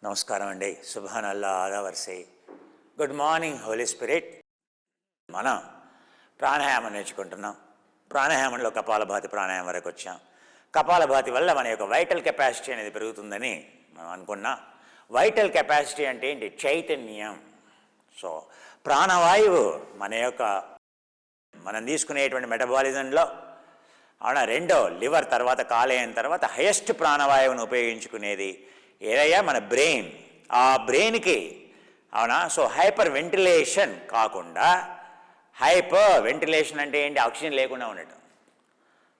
నమస్కారం అండి. సుబ్హానల్లా, ఆదా వర్సే. Good morning holy spirit. మనం ప్రాణాయామం నేర్చుకుంటున్నాం. ప్రాణాయామంలో కపాలభాతి ప్రాణాయామం వరకు వచ్చాం. కపాలభాతి వల్ల మన యొక్క వైటల్ కెపాసిటీ అనేది పెరుగుతుందని మనం అనుకున్నాం. వైటల్ కెపాసిటీ అంటే ఏంటి? చైతన్యం. సో ప్రాణవాయువు మనం తీసుకునేటువంటి మెటబాలిజంలో రెండో లివర్ తర్వాత కాలేయం తర్వాత హైయెస్ట్ ప్రాణవాయువును ఉపయోగించుకునేది ఏదయ్యా? మన బ్రెయిన్. ఆ బ్రెయిన్కి సో హైపర్ వెంటిలేషన్ కాకుండా, హైపర్ వెంటిలేషన్ అంటే ఏంటి? ఆక్సిజన్ లేకుండా ఉండటం.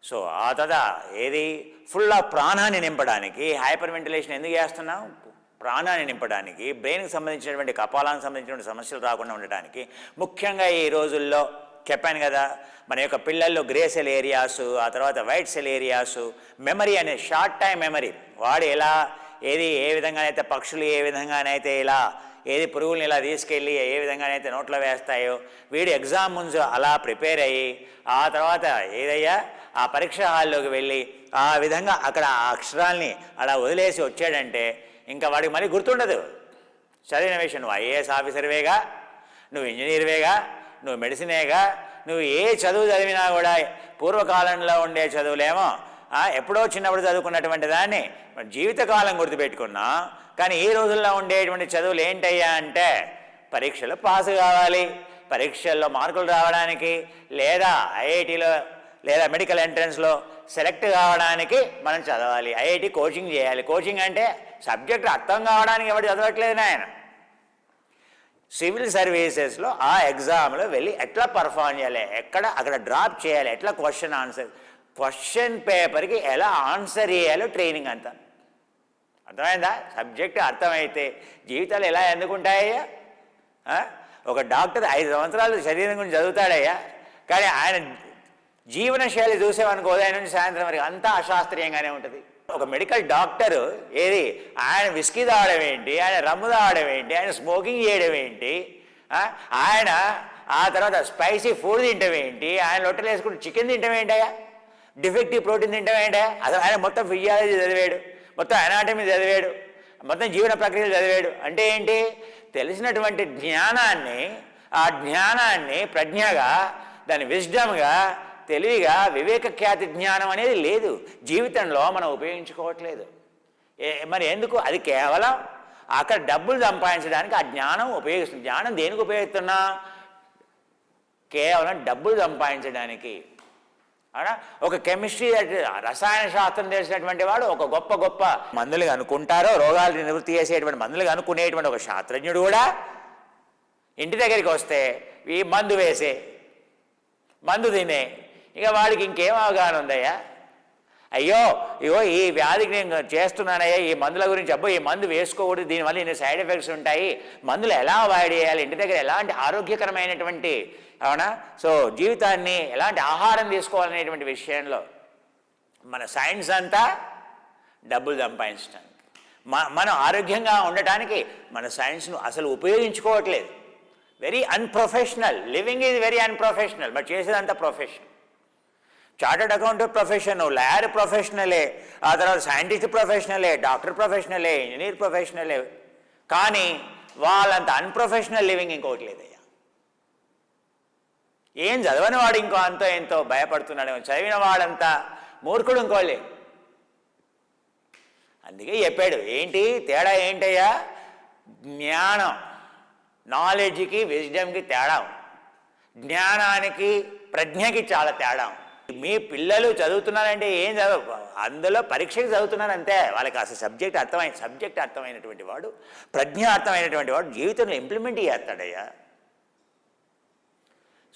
సో ఆ తర్వాత ఏది? ఫుల్ ఆఫ్ ప్రాణాన్ని నింపడానికి హైపర్ వెంటిలేషన్ ఎందుకు చేస్తున్నాం? ప్రాణాన్ని నింపడానికి, బ్రెయిన్కి సంబంధించినటువంటి కపాలానికి సంబంధించినటువంటి సమస్యలు రాకుండా ఉండటానికి. ముఖ్యంగా ఈ రోజుల్లో చెప్పాను కదా, మన యొక్క పిల్లల్లో గ్రే సెల్ ఏరియాసు, ఆ తర్వాత వైట్ సెల్ ఏరియాసు, మెమరీ అనే షార్ట్ టైం మెమరీ. వాడు ఎలా ఏ విధంగానైతే పక్షులు ఏ విధంగానైతే ఇలా పురుగుల్ని ఇలా తీసుకెళ్ళి ఏ విధంగానైతే నోట్లో వేస్తాయో, వీడు ఎగ్జామ్ ముందు అలా ప్రిపేర్ అయ్యి ఆ తర్వాత ఆ పరీక్ష హాల్లోకి వెళ్ళి ఆ విధంగా అక్కడ ఆ అక్షరాల్ని అలా వదిలేసి వచ్చాడంటే ఇంకా వాడికి మళ్ళీ గుర్తుండదు చదివిన విషయం. నువ్వు ఐఏఎస్ ఆఫీసర్వేగా, నువ్వు ఇంజనీర్వేగా, నువ్వు మెడిసినేగా, నువ్వు ఏ చదువు చదివినా కూడా పూర్వకాలంలో ఉండే చదువులేమో ఎప్పుడో చిన్నప్పుడు చదువుకున్నటువంటి దాన్ని జీవితకాలం గుర్తుపెట్టుకున్నా. కానీ ఈ రోజుల్లో ఉండేటువంటి చదువులు ఏంటయ్యా అంటే పరీక్షలు పాస్ కావాలి, పరీక్షల్లో మార్కులు రావడానికి, లేదా ఐఐటీలో లేదా మెడికల్ ఎంట్రన్స్లో సెలెక్ట్ కావడానికి మనం చదవాలి. ఐఐటి కోచింగ్ చేయాలి. కోచింగ్ అంటే సబ్జెక్ట్ అర్థం కావడానికి ఎవరు చదవట్లేదు నాయన. సివిల్ సర్వీసెస్లో ఆ ఎగ్జామ్లో వెళ్ళి ఎట్లా పర్ఫామ్ చేయాలి, అక్కడ డ్రాప్ చేయాలి, ఎట్లా క్వశ్చన్ పేపర్కి ఎలా ఆన్సర్ చేయాలో ట్రైనింగ్ అంతా. అర్థమైందా? సబ్జెక్ట్ అర్థమైతే జీవితాలు ఎలా ఎందుకుంటాయ్యా? ఒక డాక్టర్ 5 సంవత్సరాలు శరీరం గురించి చదువుతాడయ్యా, కానీ ఆయన జీవనశైలి చూసేవనుకో ఉదయం నుంచి సాయంత్రం వరకు అంతా అశాస్త్రీయంగానే ఉంటుంది. ఒక మెడికల్ డాక్టరు ఆయన విస్కీ తాగడం ఏంటి, ఆయన రమ్ము తాగడం ఏంటి, ఆయన స్మోకింగ్ చేయడం ఏంటి, ఆయన ఆ తర్వాత స్పైసీ ఫుడ్ తింటం ఏంటి, ఆయన లొట్టలు వేసుకుంటూ చికెన్ తింటం ఏంటయ్యా, డిఫెక్టివ్ ప్రోటీన్ తింటం ఏంటయ్యా? అసలు ఆయన మొత్తం ఫిజియాలజీ చదివాడు, మొత్తం అనాటమీ చదివాడు, మొత్తం జీవన ప్రక్రియలు చదివాడు. అంటే ఏంటి? తెలిసినటువంటి జ్ఞానాన్ని, ఆ జ్ఞానాన్ని ప్రజ్ఞగా, దాని విజ్డమ్గా, తెలివిగా, వివేక ఖ్యాతి జ్ఞానం అనేది లేదు జీవితంలో. మనం ఉపయోగించుకోవట్లేదు. మరి ఎందుకు? అది కేవలం అక్కడ డబ్బులు సంపాదించడానికి ఆ జ్ఞానం ఉపయోగిస్తుంది. జ్ఞానం దేనికి ఉపయోగిస్తున్నా? కేవలం డబ్బులు సంపాదించడానికి. అవునా? ఒక కెమిస్ట్రీ, రసాయన శాస్త్రం తెలిసినటువంటి వాడు ఒక గొప్ప మందులుగా అనుకుంటారో, రోగాలు నివృత్తి చేసేటువంటి మందులుగా అనుకునేటువంటి ఒక శాస్త్రజ్ఞుడు కూడా ఇంటి దగ్గరికి వస్తే ఈ మందు వేసే, మందు తినే, ఇక వాడికి ఇంకేం అవగాహన ఉందయ్యా? అయ్యో ఇగో ఈ వ్యాధికి నేను చేస్తున్నానయ్యా, ఈ మందుల గురించి, అబ్బో ఈ మందు వేసుకోకూడదు, దీనివల్ల ఇన్ని సైడ్ ఎఫెక్ట్స్ ఉంటాయి, మందులు ఎలా అవాయిడ్ చేయాలి, ఇంటి దగ్గర ఎలాంటి ఆరోగ్యకరమైనటువంటి సో జీవితాన్ని ఎలాంటి ఆహారం తీసుకోవాలనేటువంటి విషయంలో మన సైన్స్ అంతా డబ్బులు సంపాదించడానికి. మనం ఆరోగ్యంగా ఉండటానికి మన సైన్స్ను అసలు ఉపయోగించుకోవట్లేదు. Very unprofessional. Living is very unprofessional, but చేసేదంతా profession. Chartered accountant profession, lawyer ప్రొఫెషనలే, ఆ తర్వాత సైంటిస్ట్ ప్రొఫెషనలే, డాక్టర్ ప్రొఫెషనలే, ఇంజనీర్ ప్రొఫెషనలే. కానీ వాళ్ళంత అన్ప్రొఫెషనల్ లివింగ్ ఇంకోటి లేదయ్యా. ఏం చదవని వాడు ఇంకో అంతో ఎంతో భయపడుతున్నాడు, చదివిన వాడంతా మూర్ఖుడు ఇంకోలే. అందుకే చెప్పాడు, ఏంటి తేడా ఏంటయ్యా? జ్ఞానం, నాలెడ్జ్కి, విజ్డమ్కి తేడా, జ్ఞానానికి ప్రజ్ఞకి చాలా తేడా. మీ పిల్లలు చదువుతున్నారంటే ఏం చదువు, అందులో పరీక్షకి చదువుతున్నారు అంతే. వాళ్ళకి అసలు సబ్జెక్ట్ అర్థమైనటువంటి వాడు, ప్రజ్ఞ అర్థమైనటువంటి వాడు జీవితంలో ఇంప్లిమెంట్ చేస్తాడయ్యా.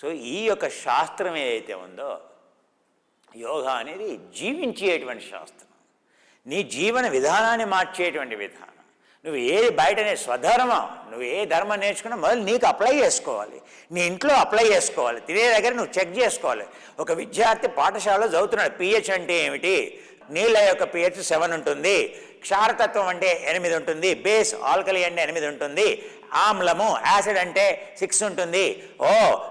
సో ఈ యొక్క శాస్త్రం ఏదైతే ఉందో, యోగా అనేది జీవించేటువంటి శాస్త్రం, నీ జీవన విధానాన్ని మార్చేటువంటి విధానం. నువ్వు బయటనే స్వధర్మం, నువ్వు ఏ ధర్మం నేర్చుకున్నా మొదలు నీకు అప్లై చేసుకోవాలి, నీ ఇంట్లో అప్లై చేసుకోవాలి, తినే దగ్గర నువ్వు చెక్ చేసుకోవాలి. ఒక విద్యార్థి పాఠశాలలో చదువుతున్నాడు, పిహెచ్ అంటే ఏమిటి? నీళ్ళ యొక్క పిహెచ్ 7 ఉంటుంది, క్షారతత్వం అంటే 8 ఉంటుంది, బేస్ ఆల్కలీ అంటే 8 ఉంటుంది, ఆమ్లము యాసిడ్ అంటే 6 ఉంటుంది.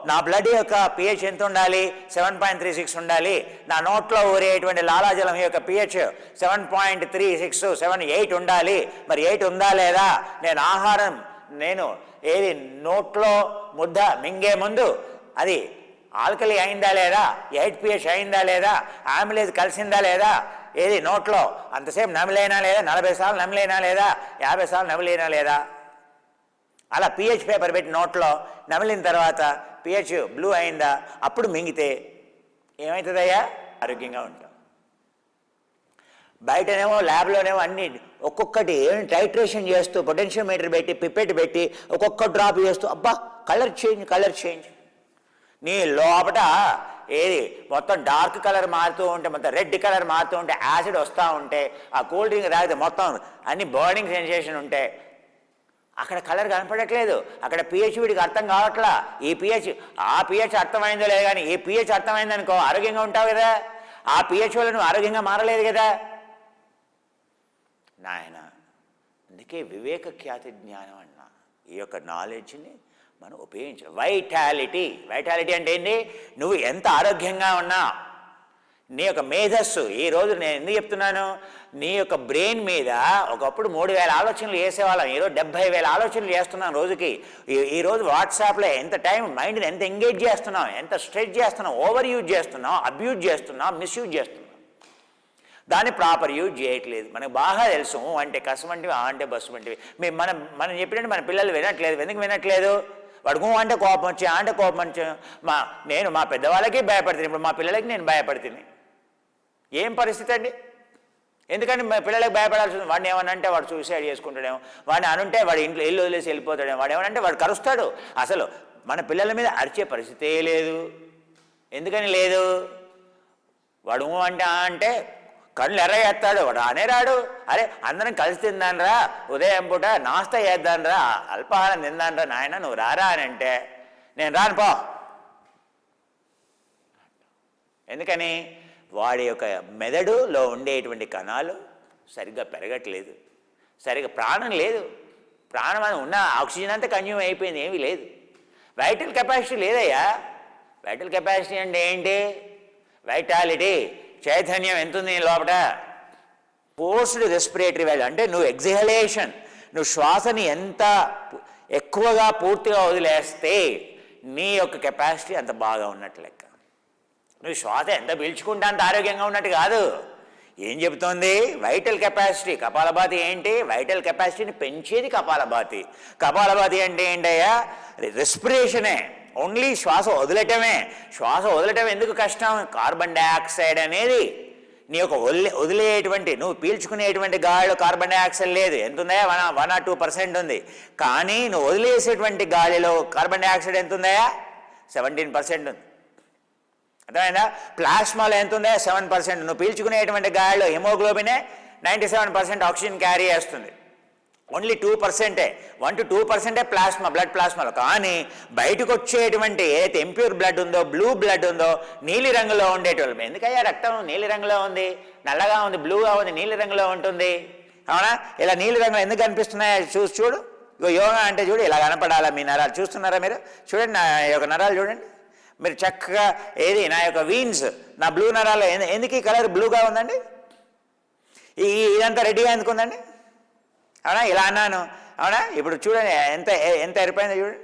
నా బ్లడ్ యొక్క pH ఎంత ఉండాలి? 7.36 ఉండాలి. నా నోట్లో ఊరేటువంటి లాలాజలం యొక్క pH 7.36 7 ఉండాలి. మరి 8 ఉందా లేదా? నేను ఆహారం ఏది నోట్లో ముద్ద మింగే ముందు అది ఆల్కలీ అయిందా లేదా, 8 pH అయిందా లేదా, ఆమ్లేజ్ కలిసిందా లేదా, ఏది నోట్లో అంతసేపు నమిలైనా లేదా, 40 సార్లు నమిలైనా లేదా, 50 సార్లు నమిలైనా లేదా, అలా pH పేపర్ పెట్టి నోట్లో నమిలిన తర్వాత pH బ్లూ అయిందా, అప్పుడు మింగితే ఏమవుతుందయ్యా? ఆరోగ్యంగా ఉంటాం. బయటనేమో ల్యాబ్లోనేమో అన్ని ఒక్కొక్కటి టైట్రేషన్ చేస్తూ పొటెన్షియోమీటర్ పెట్టి పిప్పెట్ పెట్టి ఒక్కొక్క డ్రాప్ చేస్తూ అబ్బా కలర్ చేంజ్. నీ లోపట ఏది మొత్తం డార్క్ కలర్ మారుతూ ఉంటే, మొత్తం రెడ్ కలర్ మారుతూ ఉంటే, యాసిడ్ వస్తూ ఉంటే, ఆ కూల్ డ్రింక్ తాగితే మొత్తం అన్ని బర్నింగ్ సెన్సేషన్ ఉంటే అక్కడ కలర్ కనపడట్లేదు. అక్కడ pH వీడికి అర్థం కావట్లా. ఈ pH అర్థమైందో లేదు, కానీ ఈ pH అర్థమైందనుకో ఆరోగ్యంగా ఉంటావు కదా. ఆ pH వల్ల నువ్వు ఆరోగ్యంగా మారలేదు కదా నాయన. అందుకే వివేక ఖ్యాతి జ్ఞానం అన్నా. ఈ యొక్క నాలెడ్జ్ని మనం ఉపయోగించాలి. వైటాలిటీ అంటే ఏంటి? నువ్వు ఎంత ఆరోగ్యంగా ఉన్నా, నీ యొక్క మేధస్సు. ఈరోజు నేను ఎందుకు చెప్తున్నాను, నీ యొక్క బ్రెయిన్ మీద ఒకప్పుడు 3000 ఆలోచనలు చేసేవాళ్ళం, ఈరోజు 70,000 ఆలోచనలు చేస్తున్నాం రోజుకి. ఈరోజు వాట్సాప్లో ఎంత టైం మైండ్ని ఎంత ఎంగేజ్ చేస్తున్నాం, ఎంత స్ట్రెచ్ చేస్తున్నాం, ఓవర్ యూజ్ చేస్తున్నాం, అబ్యూజ్ చేస్తున్నాం, మిస్యూజ్ చేస్తున్నాం. దాన్ని ప్రాపర్ యూజ్ చేయట్లేదు. మనకు బాగా తెలుసు. అంటే కసం వంటివి, అంటే బస్సు వంటివి. మనం చెప్పినట్టు మన పిల్లలు వినట్లేదు. ఎందుకు వినట్లేదు? వాడుకు అంటే కోపం వచ్చి, అంటే కోపం వచ్చి నేను మా పెద్దవాళ్ళకి భయపడుతుంది, ఇప్పుడు మా పిల్లలకి నేను భయపడుతుంది. ఏం పరిస్థితి అండి? ఎందుకంటే మా పిల్లలకి భయపడాల్సి ఉంది. వాడిని ఏమన్నా అంటే వాడు సూసైడ్ చేసుకుంటాడేమో, వాడిని అనుంటే వాడు ఇల్లు వదిలేసి వెళ్ళిపోతాడేమో, వాడు ఏమనంటే వాడు కరుస్తాడు. అసలు మన పిల్లల మీద అరిచే పరిస్థితే లేదు. ఎందుకని లేదు? వాడు అంటే కళ్ళు ఎర్ర చేస్తాడు, వాడు రాడు. అరే అందరం కలిసి తిందానరా, ఉదయం పూట నాస్తా చేద్దానరా, అల్పాహారం తిందానరా నాయన, నువ్వు రారా అని అంటే నేను రాను పో. ఎందుకని? వాడి యొక్క మెదడులో ఉండేటువంటి కణాలు సరిగ్గా పెరగట్లేదు, సరిగ్గా ప్రాణం లేదు. ప్రాణం అని ఉన్న ఆక్సిజన్ అంతా కన్జ్యూమ్ అయిపోయింది, ఏమీ లేదు. వైటల్ కెపాసిటీ లేదయ్యా. వైటల్ కెపాసిటీ అంటే ఏంటి? వైటాలిటీ, చైతన్యం ఎంత ఉంది లోపల? ఫోర్స్డ్ రెస్పిరేటరీ వాల్యూ అంటే నువ్వు ఎగ్జహలేషన్, నువ్వు శ్వాసని ఎంత ఎక్కువగా పూర్తిగా వదిలేస్తే నీ యొక్క కెపాసిటీ అంత బాగా ఉన్నట్టు లెక్క. నువ్వు శ్వాస ఎంత పీల్చుకుంటే అంత ఆరోగ్యంగా ఉన్నట్టు కాదు. ఏం చెబుతోంది? Vital capacity. కపాలభాతి ఏంటి? వైటల్ కెపాసిటీని పెంచేది కపాలభాతి. కపాలభాతి అంటే ఏంటయ్యా? రెస్పిరేషనే, ఓన్లీ శ్వాస వదిలేయటమే. శ్వాస వదిలేయటం ఎందుకు కష్టం? కార్బన్ డైఆక్సైడ్ అనేది నీ యొక్క వదిలేటువంటి, నువ్వు పీల్చుకునేటువంటి గాలిలో కార్బన్ డైఆక్సైడ్ లేదు. ఎంత ఉందా? 1 or 2% ఉంది. కానీ నువ్వు వదిలేసేటువంటి గాలిలో కార్బన్ డైఆక్సైడ్ ఎంత ఉందా? 17% ఉంది. అర్థమైందా? ప్లాస్మాలో ఎంత ఉందా? 7%. నువ్వు పీల్చుకునేటువంటి గాలిలో హిమోగ్లోబినే 97% ఆక్సిజన్ క్యారీ చేస్తుంది. ఓన్లీ 2%, 1 to 2% ప్లాస్మా, బ్లడ్ ప్లాస్మాలో. కానీ బయటకు వచ్చేటువంటి ఏదైతే ఇంప్యూర్ బ్లడ్ ఉందో, బ్లూ బ్లడ్ ఉందో, నీలి రంగులో ఉండేటోళ్ళు. ఎందుకయ్యా రక్తం నీలి రంగులో ఉంది, నల్లగా ఉంది, బ్లూగా ఉంది, నీలి రంగులో ఉంటుంది? అవునా? ఇలా నీలి రంగులో ఎందుకు కనిపిస్తున్నాయో చూడు. యోగా అంటే చూడు, ఇలా కనపడాలా మీ నరాలు? చూస్తున్నారా మీరు? చూడండి నా యొక్క నరాలు చూడండి మీరు చక్కగా. ఏది నా యొక్క వీన్స్, నా బ్లూ నరాలు ఎందుకు ఈ కలర్ బ్లూగా ఉందండి? ఇదంతా రెడీగా ఎందుకు ఉందండి? అవునా? ఇలా అన్నాను. అవునా? ఇప్పుడు చూడండి ఎంత ఎరిపోయిందో చూడండి.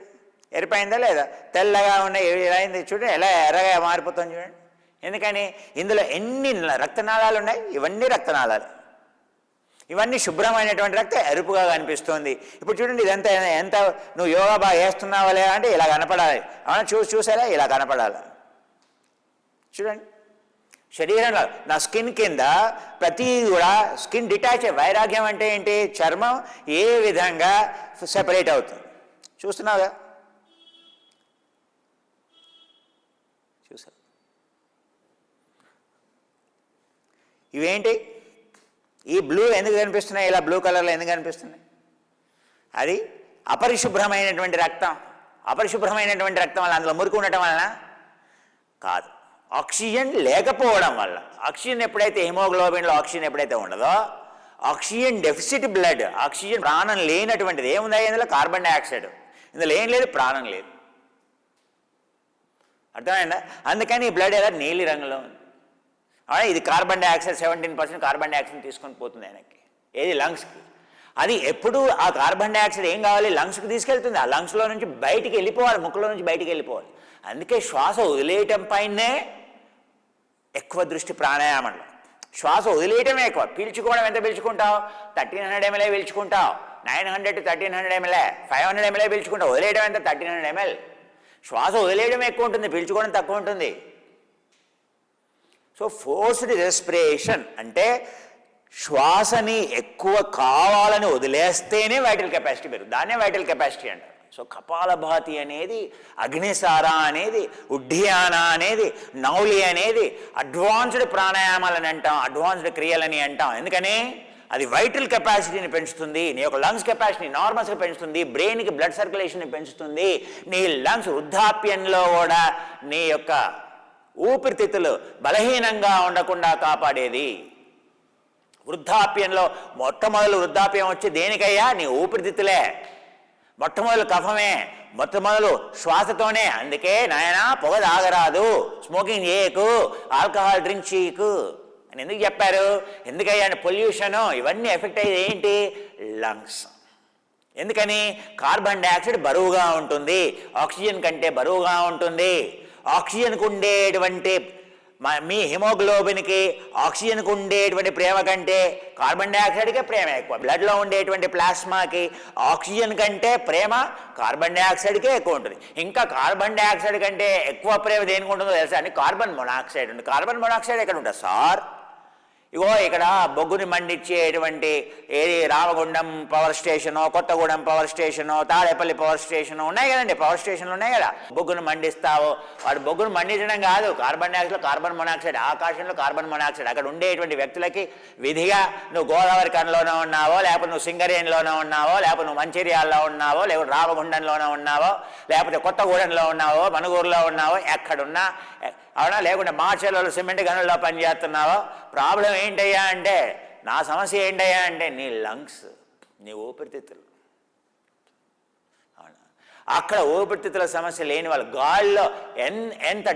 ఎరిపోయిందా లేదా? తెల్లగా ఉన్నాయి, ఇలా అయింది చూడండి, ఎలా ఎర్రగా మారిపోతుంది చూడండి. ఎందుకని? ఇందులో ఎన్ని రక్తనాళాలు ఉన్నాయి? ఇవన్నీ రక్తనాళాలు. ఇవన్నీ శుభ్రమైనటువంటి రక్తం ఎరుపుగా కనిపిస్తుంది. ఇప్పుడు చూడండి, ఇదంతా ఎంత నువ్వు యోగా బాగా చేస్తున్నావా లేదా అంటే ఇలా కనపడాలి. అవునా? చూసారా? ఇలా కనపడాలి. చూడండి శరీరంలో నా స్కిన్ కింద ప్రతి కూడా స్కిన్ డిటాచ్. వైరాగ్యం అంటే ఏంటి? చర్మం ఏ విధంగా సెపరేట్ అవుతుంది చూస్తున్నావుగా? చూసా? ఇవేంటి? ఈ బ్లూ ఎందుకు కనిపిస్తున్నాయి? ఇలా బ్లూ కలర్లో ఎందుకు కనిపిస్తున్నాయి? అది అపరిశుభ్రమైనటువంటి రక్తం. అపరిశుభ్రమైనటువంటి రక్తం వల్ల, అందులో మురికి ఉండటం వలన కాదు, ఆక్సిజన్ లేకపోవడం వల్ల. ఆక్సిజన్ ఎప్పుడైతే హిమోగ్లోబిన్లో ఆక్సిజన్ ఎప్పుడైతే ఉండదో ఆక్సిజన్ డెఫిసిట్ బ్లడ్, ఆక్సిజన్ ప్రాణం లేనటువంటిది ఏముంది ఇందులో? Carbon dioxide. ఇందులో ఏం లేదు, ప్రాణం లేదు. అర్థమైందా? అందుకని ఈ బ్లడ్ ఎలా నీలి రంగులో ఉంది. ఇది కార్బన్ డైఆక్సైడ్ 17% కార్బన్ డైఆక్సైడ్ తీసుకొని పోతుంది ఆయనకి, ఏది లంగ్స్కి. అది ఎప్పుడు ఆ కార్బన్ డైఆక్సైడ్ ఏం కావాలి? లంగ్స్కి తీసుకెళ్తుంది. ఆ లంగ్స్లో నుంచి బయటికి వెళ్ళిపోవాలి, ముక్కులో నుంచి బయటికి వెళ్ళిపోవాలి. అందుకే శ్వాస వదిలేయటం పైనే ఎక్కువ దృష్టి ప్రాణాయామంలో. శ్వాస వదిలేయటమే ఎక్కువ. పీల్చుకోవడం ఎంత పీల్చుకుంటావు? 1300 ml పీల్చుకుంటావు, 900 to 1300 ml, 500 ml పీల్చుకుంటావు. వదిలేయడం ఎంత? 1300 ml. శ్వాస వదిలేయడం ఎక్కువ ఉంటుంది, పీల్చుకోవడం తక్కువ ఉంటుంది. సో ఫోర్స్డ్ రెస్పిరేషన్ అంటే శ్వాసని ఎక్కువ కావాలని వదిలేస్తేనే వైటల్ కెపాసిటీ పెరుగుతుంది. దాన్నే వైటల్ కెపాసిటీ అంటారు. సో కపాలభాతి అనేది, అగ్నిసార అనేది, ఉడ్డియాన అనేది, నౌలి అనేది అడ్వాన్స్డ్ ప్రాణాయామాలని అంటాం, అడ్వాన్స్డ్ క్రియలని అంటాం. ఎందుకని అది వైటల్ కెపాసిటీని పెంచుతుంది, నీ యొక్క లంగ్స్ కెపాసిటీ నార్మల్స్గా పెంచుతుంది, బ్రెయిన్కి బ్లడ్ సర్క్యులేషన్ని పెంచుతుంది, నీ లంగ్స్ వృద్ధాప్యంలో కూడా నీ యొక్క ఊపిరితిత్తులు బలహీనంగా ఉండకుండా కాపాడేది. వృద్ధాప్యంలో మొట్టమొదలు వృద్ధాప్యం వచ్చి దేనికయ్యా? నీ ఊపిరితిత్తులే. మొట్టమొదలు కఫమే, మొట్టమొదలు శ్వాసతోనే. అందుకే నాయన పొగ తాగరాదు, స్మోకింగ్ చేయకు, ఆల్కహాల్ డ్రింక్ చేయకు అని ఎందుకు చెప్పారు? ఎందుకయ్యా? పొల్యూషను ఇవన్నీ ఎఫెక్ట్ అయ్యేది ఏంటి? లంగ్స్. ఎందుకని? కార్బన్ డైఆక్సైడ్ బరువుగా ఉంటుంది, ఆక్సిజన్ కంటే బరువుగా ఉంటుంది. ఆక్సిజన్కు ఉండేటువంటి మీ హిమోగ్లోబిన్కి ఆక్సిజన్కు ఉండేటువంటి ప్రేమ కంటే కార్బన్ డైఆక్సైడ్కే ప్రేమ ఎక్కువ. బ్లడ్లో ఉండేటువంటి ప్లాస్మాకి ఆక్సిజన్ కంటే ప్రేమ కార్బన్ డైఆక్సైడ్కే ఎక్కువ ఉంటుంది. ఇంకా కార్బన్ డైఆక్సైడ్ కంటే ఎక్కువ ప్రేమ దేనికి ఉంటుందో తెలుసా అండి? కార్బన్ మొనాక్సైడ్ ఉంది. కార్బన్ మొనాక్సైడ్ ఎక్కడ ఉంటుంది సార్? ఇగో ఇక్కడ బొగ్గుని మండించేటువంటి ఏది Ramagundam power station, Kothagudem power station, Tadepalli power station ఉన్నాయి కదండి, పవర్ స్టేషన్లు ఉన్నాయి కదా. బొగ్గును మండిస్తావు, వాడు బొగ్గును మండించడం కాదు, కార్బన్ డైఆక్సైడ్, కార్బన్ మొనాక్సైడ్, ఆకాశంలో కార్బన్ మొనాక్సైడ్. అక్కడ ఉండేటువంటి వ్యక్తులకి విధిగా నువ్వు గోదావరి కన్లోనే ఉన్నావో, లేకపోతే నువ్వు సింగరేణిలోనే ఉన్నావో, లేకపోతే నువ్వు మంచిర్యాలలో ఉన్నావో, లేకపోతే రామగుండంలోనే ఉన్నావో, లేకపోతే కొత్తగూడెంలో ఉన్నావో, మనుగూరులో ఉన్నావో, ఎక్కడున్నా అవునా, లేకుంటే మార్చెల్లో సిమెంట్ గనుల్లో పనిచేస్తున్నావో, ప్రాబ్లం ఏంటయ్యా అంటే, నా సమస్య ఏంటయ్యా అంటే నీ లంగ్స్, నీ ఊపిరితిత్తులు. అవునా, అక్కడ ఊపిరితిత్తుల సమస్య లేని వాళ్ళు గాల్లో ఎంత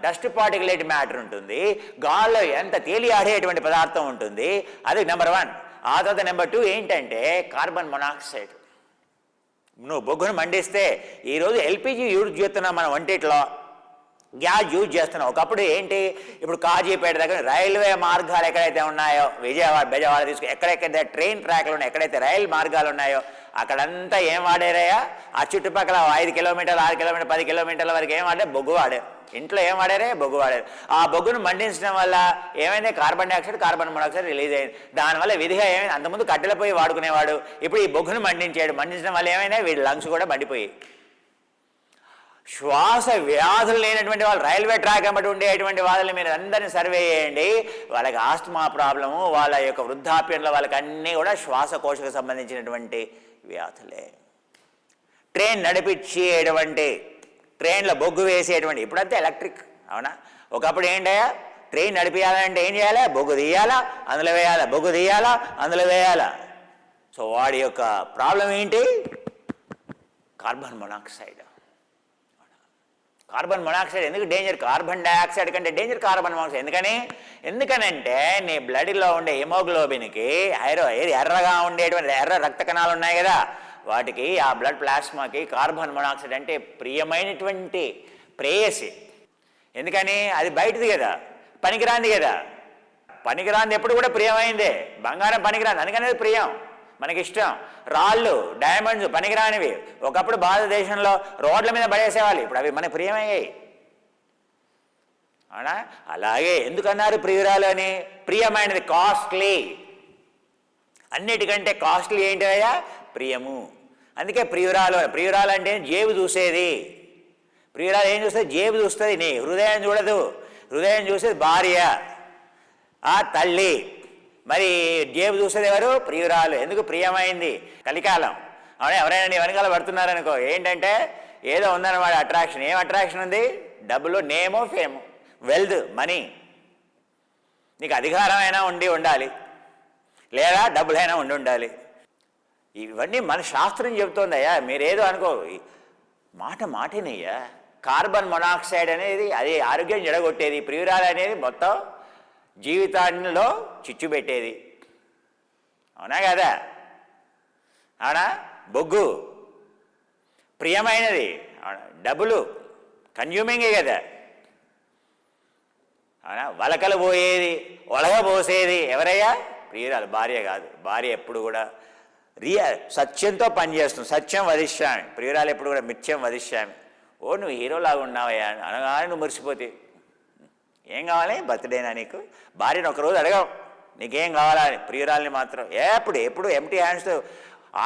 డస్ట్ పార్టికులేట్ మ్యాటర్ ఉంటుంది, గాల్లో ఎంత తేలియాడేటువంటి పదార్థం ఉంటుంది, అది నెంబర్ 1. ఆ తర్వాత నెంబర్ 2 ఏంటంటే కార్బన్ మొనాక్సైడ్. నువ్వు బొగ్గును మండిస్తే, ఈరోజు ఎల్పిజి యూజ్ చేస్తున్నాం మనం వంటిట్లో, గ్యాస్ యూజ్ చేస్తున్నాం. ఒకప్పుడు ఏంటి, ఇప్పుడు కాజీపేట దగ్గర రైల్వే మార్గాలు ఎక్కడైతే ఉన్నాయో, బెజవాడ తీసుకుని ఎక్కడెక్కడైతే ట్రైన్ ట్రాక్లు ఉన్నాయో, ఎక్కడైతే రైలు మార్గాలు ఉన్నాయో అక్కడంతా ఏం వాడారయ్యా? ఆ చుట్టుపక్కల 5 కిలోమీటర్లు, 6 కిలోమీటర్లు, 10 కిలోమీటర్ల వరకు ఏం వాడారు? బొగ్గు వాడారు. ఇంట్లో ఏం వాడారే? బొగ్గు వాడారు. ఆ బొగ్గును మండించడం వల్ల ఏమైంది? Carbon dioxide, carbon monoxide release అయింది. దానివల్ల విధిగా ఏమైంది? అంతకుముందు కట్టెల పొయ్యి వాడుకునేవాడు, ఇప్పుడు ఈ బొగ్గును మండించడం వల్ల ఏమైనా వీడి లంగ్స్ కూడా మండిపోయి. శ్వాస వ్యాధులు లేనటువంటి వాళ్ళు, రైల్వే ట్రాక్ వెంబడి ఉండేటువంటి వాళ్ళని మీరు అందరినీ సర్వే చేయండి, వాళ్ళకి ఆస్తమా ప్రాబ్లము, వాళ్ళ యొక్క వృద్ధాప్యంలో వాళ్ళకి అన్నీ కూడా శ్వాసకోశకు సంబంధించినటువంటి వ్యాధులే. ట్రైన్ నడిపించేటువంటి, ట్రైన్లో బొగ్గు వేసేటువంటి, ఇప్పుడంతా ఎలక్ట్రిక్. అవునా, ఒకప్పుడు ఏంటయ్యా? ట్రైన్ నడిపించాలంటే ఏం చేయాలి? బొగ్గు తీయాలా, అందులో వేయాలా, బొగ్గు తీయాలా, అందులో వేయాలా. సో వాడి యొక్క ప్రాబ్లం ఏంటి? Carbon monoxide. కార్బన్ మొనాక్సైడ్ ఎందుకు డేంజర్? కార్బన్ డైఆక్సైడ్ కంటే డేంజర్ కార్బన్ మొనాక్సైడ్. ఎందుకనంటే నీ బ్లడ్లో ఉండే హిమోగ్లోబిన్కి ఎర్రగా ఉండేటువంటి ఎర్ర రక్త కణాలు ఉన్నాయి కదా, వాటికి ఆ బ్లడ్ ప్లాస్మాకి కార్బన్ మొనాక్సైడ్ అంటే ప్రియమైనటువంటి ప్రేయసి. ఎందుకని? అది బయటది కదా, పనికిరాంది కదా. పనికిరాంది ఎప్పుడు కూడా ప్రియమైందే. బంగారం పనికిరాంది, అందుకని అది ప్రియం, మనకిష్టం. రాళ్ళు, డైమండ్స్ పనికిరానివి. ఒకప్పుడు భారతదేశంలో రోడ్ల మీద పడేసేవాళ్ళు, ఇప్పుడు అవి మనకు ప్రియమయ్యాయి. అవునా? అలాగే ఎందుకన్నారు ప్రియురాలు అని? ప్రియమైనది, కాస్ట్లీ. అన్నిటికంటే కాస్ట్లీ ఏంటయ్యా? ప్రియము. అందుకే ప్రియురాలు. ప్రియురాలు అంటే జేబు చూసేది. ప్రియురాలు ఏం చూస్తుంది? జేబు చూస్తుంది, నీ హృదయం చూడదు. హృదయం చూసేది భార్య, ఆ తల్లి. మరి జేబు చూసేది ఎవరు? ప్రియురాలు. ఎందుకు? ప్రియమైంది. కలికాలం. అవునా, ఎవరైనా నీ వెనకాల పడుతున్నారనుకో, ఏంటంటే ఏదో ఉందన్నమాట అట్రాక్షన్. ఏం అట్రాక్షన్ ఉంది? డబ్బులు, నేము, ఫేము, వెల్త్, మనీ. నీకు అధికారం అయినా ఉండాలి, లేదా డబ్బులైనా ఉండాలి. ఇవన్నీ మన శాస్త్రం చెబుతోందయ్యా, మీరేదో అనుకో. మాటేనయ్యా. కార్బన్ మొనాక్సైడ్ అనేది అది ఆరోగ్యం జడగొట్టేది, ప్రియురాలు అనేది మొత్తం జీవితాల్లో చిచ్చు పెట్టేది. అవునా కదా? అవునా? బొగ్గు ప్రియమైనది, డబ్బులు కన్జ్యూమింగే కదా. అవునా? వలకలు పోయేది, ఒలగబోసేది ఎవరయ్యా? ప్రియురాలు, భార్య కాదు. భార్య ఎప్పుడు కూడా సత్యంతో పనిచేస్తుంది. సత్యం వదిష్యామి, ప్రియురాలు ఎప్పుడు కూడా మిథ్యం వదిష్యామి. ఓ నువ్వు హీరోలాగా ఉన్నావయ్యా అనగానే నువ్వు మురిసిపోతే ఏం కావాలి? బర్త్డేనా నీకు? భార్యను ఒకరోజు అడగవు నీకేం కావాలా అని. ప్రియురాలని మాత్రం ఎప్పుడు ఎంటీ హ్యాండ్స్తో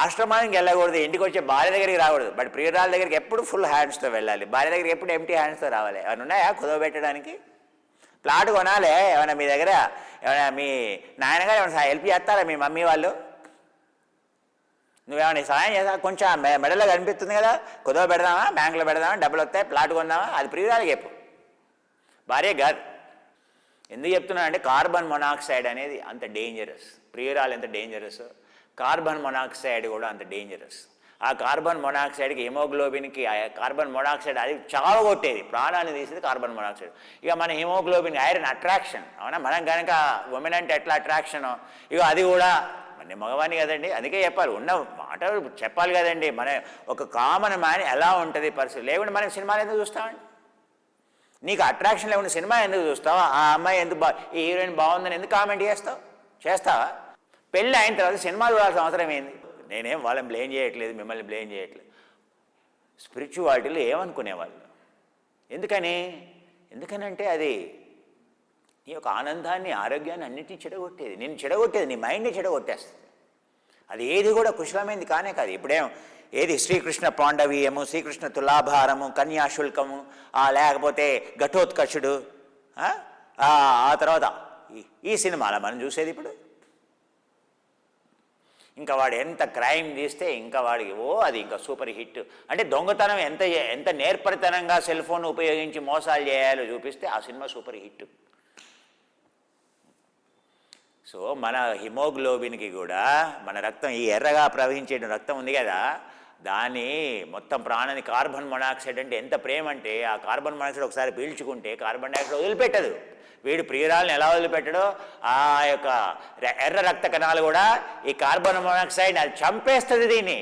ఆశ్రమానికి వెళ్ళకూడదు, ఇంటికి వచ్చే భార్య దగ్గరికి రాకూడదు. బట్ ప్రియురాల దగ్గరికి ఎప్పుడు ఫుల్ హ్యాండ్స్తో వెళ్ళాలి, భార్య దగ్గరికి ఎప్పుడు ఎంటీ హ్యాండ్స్తో రావాలి. ఏమైనా ఉన్నాయా కుదవబెట్టడానికి? ప్లాట్ కొనాలి ఏమైనా మీ దగ్గర? ఏమైనా మీ నాయనగారు ఏమైనా హెల్ప్ చేస్తారా? మీ మమ్మీ వాళ్ళు నువ్వేమైనా సహాయం చేస్తా? కొంచెం మెడలో కనిపిస్తుంది కదా, కుదవ పెడదామా, బ్యాంకులో పెడదామా, డబ్బులు వస్తాయి, ప్లాట్ కొందామా, అది ప్రియురాలు చెప్పు, భార్య కాదు. ఎందుకు చెప్తున్నానంటే కార్బన్ మొనాక్సైడ్ అనేది అంత డేంజరస్. ప్రియురాలు ఎంత డేంజరస్, కార్బన్ మొనాక్సైడ్ కూడా అంత డేంజరస్. ఆ కార్బన్ మొనాక్సైడ్కి హిమోగ్లోబిన్కి కార్బన్ మొనాక్సైడ్ అది చావగొట్టేది, ప్రాణాన్ని తీసేది కార్బన్ మొనాక్సైడ్. ఇక మన హిమోగ్లోబిన్ ఐరన్ అట్రాక్షన్, అవునా? మనం కనుక ఉమెన్ అంటే ఎట్లా అట్రాక్షను, ఇక అది కూడా మన మగవాణి కదండి. అందుకే చెప్పాలి, ఉన్న మాట చెప్పాలి కదండి. మన ఒక కామన్ మ్యాన్ ఎలా ఉంటుంది పరిస్థితి. లేకుండా మనం సినిమాలు ఎందుకు చూస్తామండి? నీకు అట్రాక్షన్ లేకుండా సినిమా ఎందుకు చూస్తావా? ఆ అమ్మాయి ఎందుకు ఈ హీరోయిన్ బాగుందని ఎందుకు కామెంట్ చేస్తావా? పెళ్ళి అయిన తర్వాత సినిమాలు చూడాల్సిన అవసరం ఏంది? నేనేం వాళ్ళని బ్లేమ్ చేయట్లేదు, మిమ్మల్ని బ్లేమ్ చేయట్లేదు. స్పిరిచువాలిటీలో ఏమనుకునేవాళ్ళు? ఎందుకనంటే అది నీ యొక్క ఆనందాన్ని, ఆరోగ్యాన్ని అన్నింటినీ చెడగొట్టేది. నేను చెడగొట్టేది, నీ మైండ్ని చెడగొట్టేస్తుంది. అది ఏది కూడా కుశలమైంది కానే కాదు. ఇప్పుడేం ఏది శ్రీకృష్ణ పాండవీయము, శ్రీకృష్ణ తులాభారము, కన్యాశుల్కము, లేకపోతే ఘటోత్కచుడు, ఆ తర్వాత ఈ సినిమాలో మనం చూసేది ఇప్పుడు. ఇంకా వాడు ఎంత క్రైమ్ తీస్తే ఇంకా వాడికి అది ఇంకా సూపర్ హిట్. అంటే దొంగతనం ఎంత నేర్పరితనంగా సెల్ ఫోన్ ఉపయోగించి మోసాలు చేయాలో చూపిస్తే ఆ సినిమా సూపర్ హిట్. సో మన హిమోగ్లోబిన్కి కూడా మన రక్తం, ఈ ఎర్రగా ప్రవహించే రక్తం ఉంది కదా, దాన్ని మొత్తం ప్రాణాన్ని కార్బన్ మొనాక్సైడ్ అంటే ఎంత ప్రేమ అంటే, ఆ కార్బన్ మొనాక్సైడ్ ఒకసారి పీల్చుకుంటే కార్బన్ డైఆక్సైడ్ వదిలిపెట్టదు. వీడు ప్రియురాలను ఎలా వదిలిపెట్టడో ఆ యొక్క ఎర్ర రక్త కణాలు కూడా ఈ కార్బన్ మొనాక్సైడ్ అది చంపేస్తుంది. దీన్ని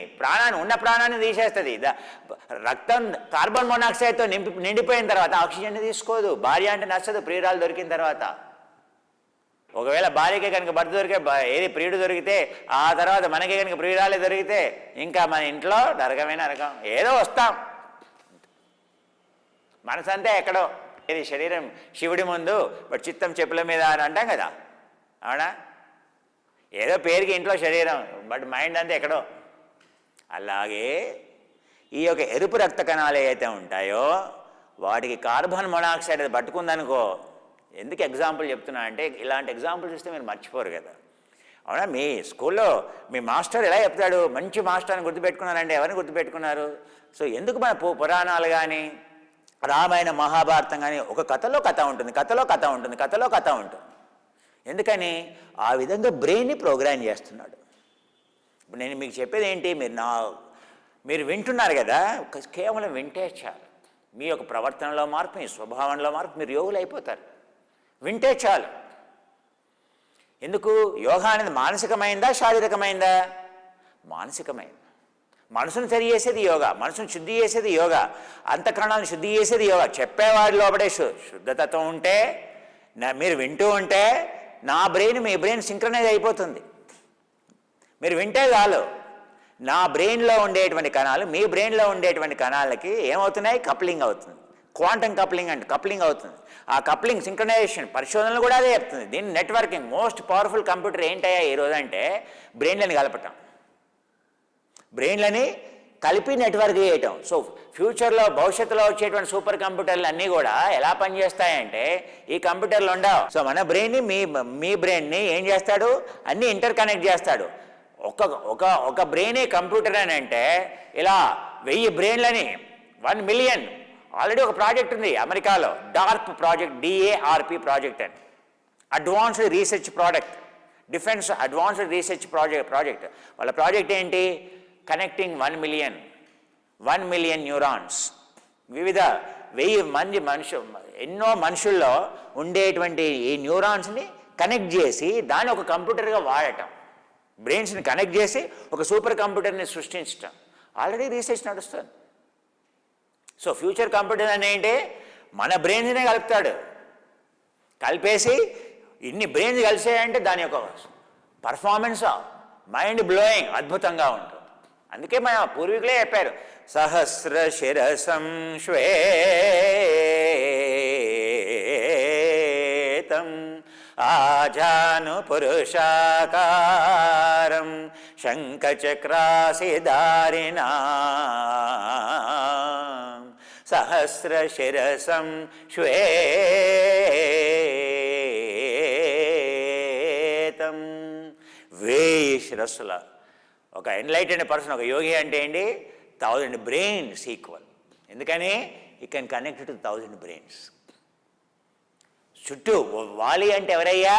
ఉన్న ప్రాణాన్ని తీసేస్తుంది. రక్తం కార్బన్ మొనాక్సైడ్తో నిండిపోయిన తర్వాత ఆక్సిజన్ తీసుకోదు. భార్య అంటే నచ్చదు ప్రియురాలు దొరికిన తర్వాత. ఒకవేళ భార్యకే కనుక భర్త దొరికే, ఏది ప్రియుడు దొరికితే, ఆ తర్వాత మనకే కనుక ప్రియురాలే దొరికితే ఇంకా మన ఇంట్లో నరకమైన నరకం. ఏదో వస్తాం, మనసు అంతే ఎక్కడో. ఏది శరీరం శివుడి ముందు, బట్ చిత్తం చెప్పుల మీద అని అంటాం కదా, అవునా? ఏదో పేరుకి ఇంట్లో శరీరం, బట్ మైండ్ అంతా ఎక్కడో. అలాగే ఈ యొక్క ఎరుపు రక్త కణాలు ఏవైతే ఉంటాయో వాటికి కార్బన్ మొనాక్సైడ్ అది పట్టుకుందనుకో. ఎందుకు ఎగ్జాంపుల్ చెప్తున్నా అంటే, ఇలాంటి ఎగ్జాంపుల్స్ ఇస్తే మీరు మర్చిపోరు కదా, అవునా? మీ స్కూల్లో మీ మాస్టర్ ఎలా చెప్తాడు? మంచి మాస్టర్ అని గుర్తుపెట్టుకున్నారంటే ఎవరిని గుర్తుపెట్టుకున్నారు? సో ఎందుకు మన పురాణాలు కానీ, రామాయణ మహాభారతం కానీ ఒక కథలో కథ ఉంటుంది. ఎందుకని? ఆ విధంగా బ్రెయిన్ని ప్రోగ్రామ్ చేస్తున్నాడు. ఇప్పుడు నేను మీకు చెప్పేది ఏంటి, మీరు వింటున్నారు కదా, కేవలం వింటే చాలు. మీ యొక్క ప్రవర్తనలో మార్పు, మీ స్వభావంలో మార్పు, మీరు యోగులు అయిపోతారు. వింటే చాలు. ఎందుకు? యోగా అనేది మానసికమైందా, శారీరకమైందా? మానసికమైంది. మనసును సరి చేసేది యోగా, మనసును శుద్ధి చేసేది యోగా, అంతఃకరణాలను శుద్ధి చేసేది యోగా. చెప్పేవాడి లోపడే శుద్ధతత్వం ఉంటే, మీరు వింటూ ఉంటే మీ బ్రెయిన్ సింక్రనైజ్ అయిపోతుంది. మీరు వింటే చాలు, నా బ్రెయిన్లో ఉండేటువంటి కణాలు మీ బ్రెయిన్లో ఉండేటువంటి కణాలకి ఏమవుతున్నాయి? కప్లింగ్ అవుతుంది. క్వాంటమ్ కప్లింగ్ అవుతుంది. ఆ కప్లింగ్ సింక్రనైజేషన్ పరిశోధనలు కూడా అదే చెప్తుంది. దీన్ని నెట్వర్కింగ్, మోస్ట్ పవర్ఫుల్ కంప్యూటర్ ఏంటయ్యా ఈరోజు అంటే బ్రెయిన్లని కలపటం, బ్రెయిన్లని కలిపి నెట్వర్క్ చేయటం. సో ఫ్యూచర్లో, భవిష్యత్తులో వచ్చేటువంటి సూపర్ కంప్యూటర్లు అన్నీ కూడా ఎలా పనిచేస్తాయంటే ఈ కంప్యూటర్లు ఉండవు. సో మన బ్రెయిన్ని మీ బ్రెయిన్ని ఏం చేస్తాడు? అన్నీ ఇంటర్ కనెక్ట్ చేస్తాడు. ఒక బ్రెయినే కంప్యూటర్ అని అంటే ఇలా 1000 బ్రెయిన్లని 1 మిలియన్. ఆల్రెడీ ఒక ప్రాజెక్ట్ ఉంది అమెరికాలో, DARP ప్రాజెక్ట్, DARP ప్రాజెక్ట్ అని, advanced research project. Defence advanced research project వాళ్ళ ప్రాజెక్ట్ ఏంటి? Connecting 1 million neurons. వివిధ 1000 మంది ఎన్నో మనుషుల్లో ఉండేటువంటి ఈ న్యూరాన్స్ని కనెక్ట్ చేసి దాన్ని ఒక కంప్యూటర్గా వాడటం, బ్రెయిన్స్ని కనెక్ట్ చేసి ఒక సూపర్ కంప్యూటర్ని సృష్టించటం. ఆల్రెడీ రీసెర్చ్ నడుస్తుంది. సో ఫ్యూచర్ కంప్యూటర్ అని ఏంటి? మన బ్రెయిన్స్నే కలుపుతాడు. కలిపేసి ఇన్ని బ్రెయిన్స్ కలిసాయంటే దాని యొక్క పర్ఫార్మెన్స్ మైండ్ బ్లోయింగ్ అద్భుతంగా ఉంటుంది. అందుకే మన పూర్వీకులే చెప్పారు, సహస్ర శిరసం శ్వేతం ఆజాను పురుషాకారం శంఖచక్రాసిధారిణా సహస్ర శిరసం శ్వేతం. 1000 శిరస్సుల ఒక ఎన్లైటెడ్ పర్సన్, ఒక యోగి అంటే ఏంటి? 1000 బ్రెయిన్స్ ఈక్వల్. ఎందుకని? You can connect to 1000 brains. చుట్టూ వాలి అంటే ఎవరయ్యా?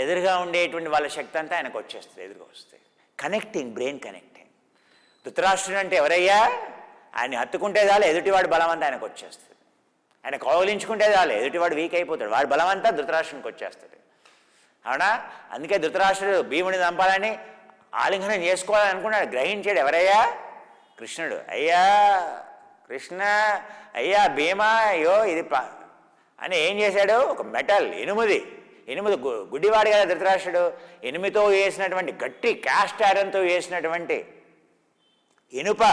ఎదురుగా ఉండేటువంటి వాళ్ళ శక్తి అంతా ఆయనకు వచ్చేస్తుంది, ఎదురుగా వస్తుంది. Connecting, brain connecting. ధృతరాష్ట్రుడు అంటే ఎవరయ్యా? ఆయన హత్తుకుంటే చాలు ఎదుటివాడు బలమంతా ఆయనకు వచ్చేస్తుంది. ఆయన కౌలించుకుంటే చాలు ఎదుటివాడు వీక్ అయిపోతాడు, వాడు బలమంతా ధృతరాష్ట్రునికి వచ్చేస్తాడు. అవునా? అందుకే ధృతరాష్ట్రుడు భీముని చంపాలని ఆలింగనం చేసుకోవాలని అనుకున్నాడు. గ్రహించాడు ఎవరయ్యా? కృష్ణుడు. అయ్యా కృష్ణ, అయ్యా భీమా, అయ్యో ఇది అని ఏం చేశాడు? ఒక మెటల్ ఎనిమిది గుడ్డివాడు కదా ధృతరాష్ట్రుడు. ఎనిమిదితో వేసినటువంటి గట్టి క్యాస్ట్ ఐరన్తో వేసినటువంటి ఇనుప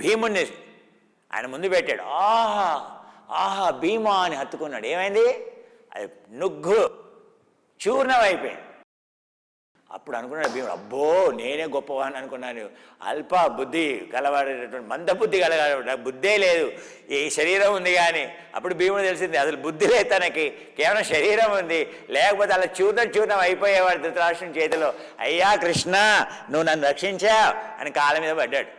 భీముణ్ణి ఆయన ముందు పెట్టాడు. ఆహా ఆహా భీమా అని హత్తుకున్నాడు. ఏమైంది? అది నుగ్గు చూర్ణం అయిపోయింది. అప్పుడు అనుకున్నాడు భీముడు, అబ్బో నేనే గొప్పవాడిని అనుకున్నాను. అల్ప బుద్ధి కలవాడేటటువంటి మంద బుద్ధి కలగాడు, నాకు బుద్ధే లేదు, ఈ శరీరం ఉంది. కానీ అప్పుడు భీముడు తెలిసింది అసలు బుద్ధి లేదు తనకి, కేవలం శరీరం ఉంది. లేకపోతే అలా చూర్ణం అయిపోయేవాడు ధృతరాష్ట్రుని చేతిలో. అయ్యా కృష్ణ, నువ్వు నన్ను రక్షించావు అని కాళ్ళ మీద పడ్డాడు.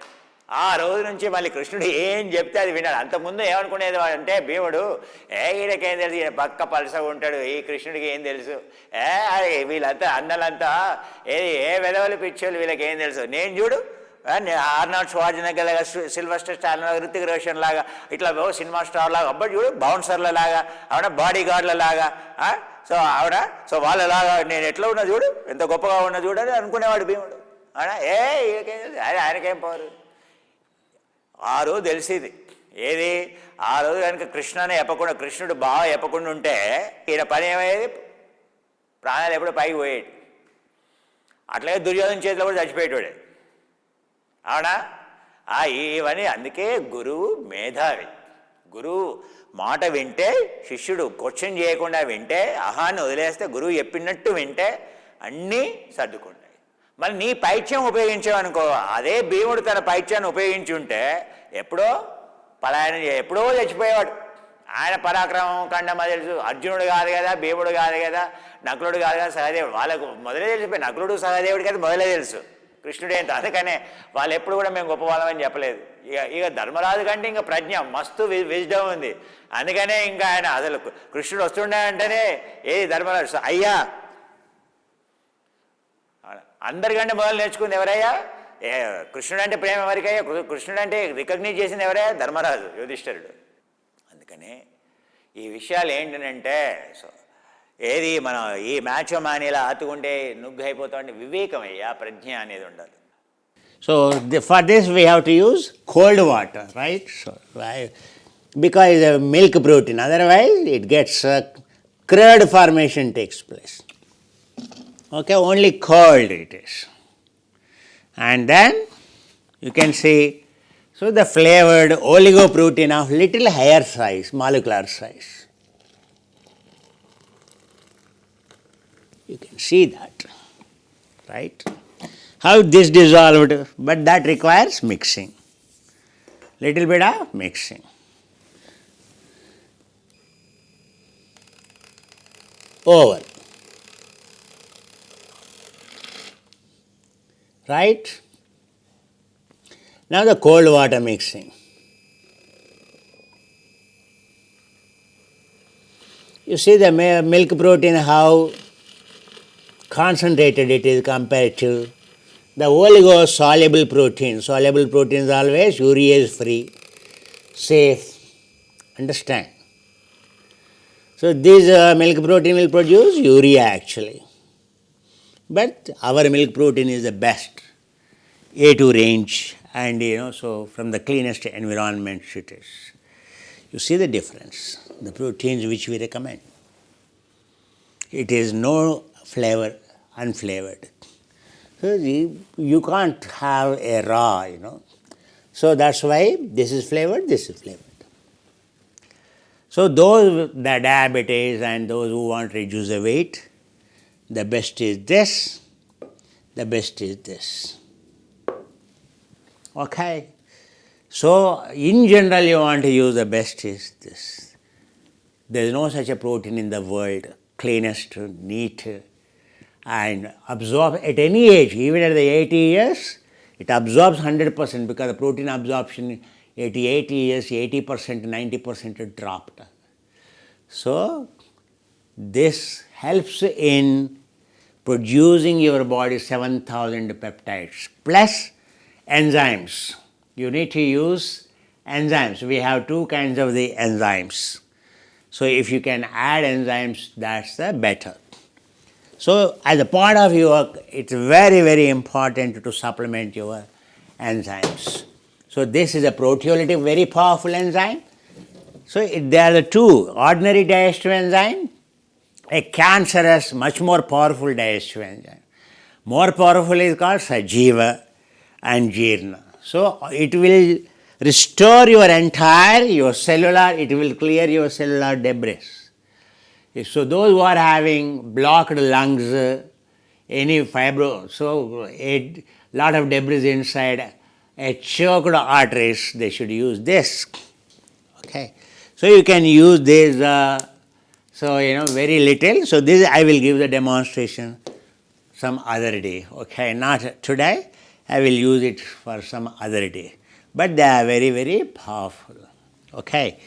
ఆ రోజు నుంచి మళ్ళీ కృష్ణుడు ఏం చెప్తే అది విన్నాడు. అంతకుముందు ఏమనుకునేది వాడంటే భీముడు, ఈయనకేం తెలుసు, ఈయన పక్క పలసగా ఉంటాడు, ఈ కృష్ణుడికి ఏం తెలుసు, వీళ్ళంతా అన్నలంతా ఏ వెదవలు పిచ్చోళ్ళు, వీళ్ళకి ఏం తెలుసు. నేను చూడు ఆర్నాల్డ్ ష్వార్జ్నెగ్గర్ లాగా, సిల్వెస్టర్ స్టార్ లాగా, రితిక్ రోషన్ లాగా, ఇట్లా సినిమా స్టార్ లాగా, అబ్బా చూడు బౌన్సర్ల లాగా, ఆవిడ బాడీ గార్డ్ల లాగా, సో వాళ్ళలాగా నేను ఎట్లా ఉన్నా చూడు, ఎంత గొప్పగా ఉన్నా చూడని అనుకునేవాడు భీముడు. అవునా? ఈయనకేం తెలుసు, ఆయనకేం పోరు. ఆ రోజు తెలిసింది ఏది? ఆ రోజు కనుక కృష్ణని చెప్పకుండా, కృష్ణుడు బాగా చెప్పకుండా ఉంటే ఈయన పని ఏమయ్యేది? ప్రాణాలు ఎప్పుడు పైకి పోయేది. అట్లాగే దుర్యోధన చేతిలో కూడా చచ్చిపోయేటోడే. అవునా? ఇవన్నీ అందుకే గురువు మేధావి. గురువు మాట వింటే, శిష్యుడు క్వశ్చన్ చేయకుండా వింటే, అహాన్ని వదిలేస్తే, గురువు చెప్పినట్టు వింటే అన్నీ సర్దుకుంటాయి. మరి నీ పైత్యం ఉపయోగించావనుకో, అదే భీముడు తన పైత్యాన్ని ఉపయోగించి ఉంటే ఎప్పుడో పలాయనం ఎప్పుడో చచ్చిపోయేవాడు. ఆయన పరాక్రమం కండమ తెలుసు. అర్జునుడు కాదు కదా, భీముడు కాదు కదా, నకులుడు కాదు కదా, సహదేవుడు. వాళ్ళకు మొదలే తెలిసిపోయి నకులుడు సహదేవుడికి అయితే మొదలే తెలుసు. కృష్ణుడు ఏంటో, అందుకనే వాళ్ళు ఎప్పుడు కూడా మేము గొప్పవాళ్ళమని చెప్పలేదు. ఇక ధర్మరాజు కంటే ఇంకా ప్రజ్ఞ మస్తు విజ్డమ్ ఉంది. అందుకనే ఇంకా ఆయన అసలు కృష్ణుడు వస్తుండే అంటేనే ఏది ధర్మరాజు, అయ్యా అందరికంటే మొదలు నేర్చుకుంది ఎవరయ్యా? కృష్ణుడు అంటే ప్రేమ ఎవరికయ్యా? కృష్ణుడు అంటే రికగ్నైజ్ చేసింది ఎవరయ్యా? ధర్మరాజు, యుధిష్ఠిరుడు. అందుకనే ఈ విషయాలు ఏంటంటే, సో ఏది మనం ఈ మ్యాచ్ మానేలా ఆతుకుంటే నుగ్గు అయిపోతామంటే వివేకం అయ్యా, ప్రజ్ఞ అనేది ఉండాలి. So for this we have to use cold water, right? So because milk protein, otherwise it gets curd formation takes place. Okay, only cold it is. And then you can see, so the flavored oligoprotein of little higher size, molecular size. You can see that, right? How this dissolved, but that requires mixing. Little bit of mixing. Over. Right? Now the cold water mixing. You see the milk protein how concentrated it is compared to the oligo-soluble protein. Soluble proteins always urease free, safe. Understand? So this milk protein will produce urea actually. But our milk protein is the best, A2 range, and so from the cleanest environments it is. You see the difference, the proteins which we recommend. It is no flavor, unflavored. So you can't have a raw, So that's why this is flavored, this is flavored. So those, the diabetes and those who want to reduce the weight, the best is this, the best is this. Okay. So in general you want to use the best is this. There is no such a protein in the world, cleanest, neat, and absorb at any age, even at the 80 years, it absorbs 100% because the protein absorption at 80 years, 80%, 90% dropped. So this helps in producing your body 7,000 peptides plus enzymes. You need to use enzymes. We have two kinds of the enzymes. So if you can add enzymes, that's the better. So as a part of your work, it's very, very important to supplement your enzymes. So this is a proteolytic, very powerful enzyme. So there are the two, ordinary digestive enzyme, a cancerous, much more powerful digestive enzyme. More powerful is called Sajiva and Jirna. So it will restore your cellular, it will clear your cellular debris. So those who are having blocked lungs, any fibro, so a lot of debris inside, a choked arteries, they should use this. Okay. So you can use this, very little. So this I will give the demonstration some other day. Okay, not today. I will use it for some other day. But they are very, very powerful. Okay.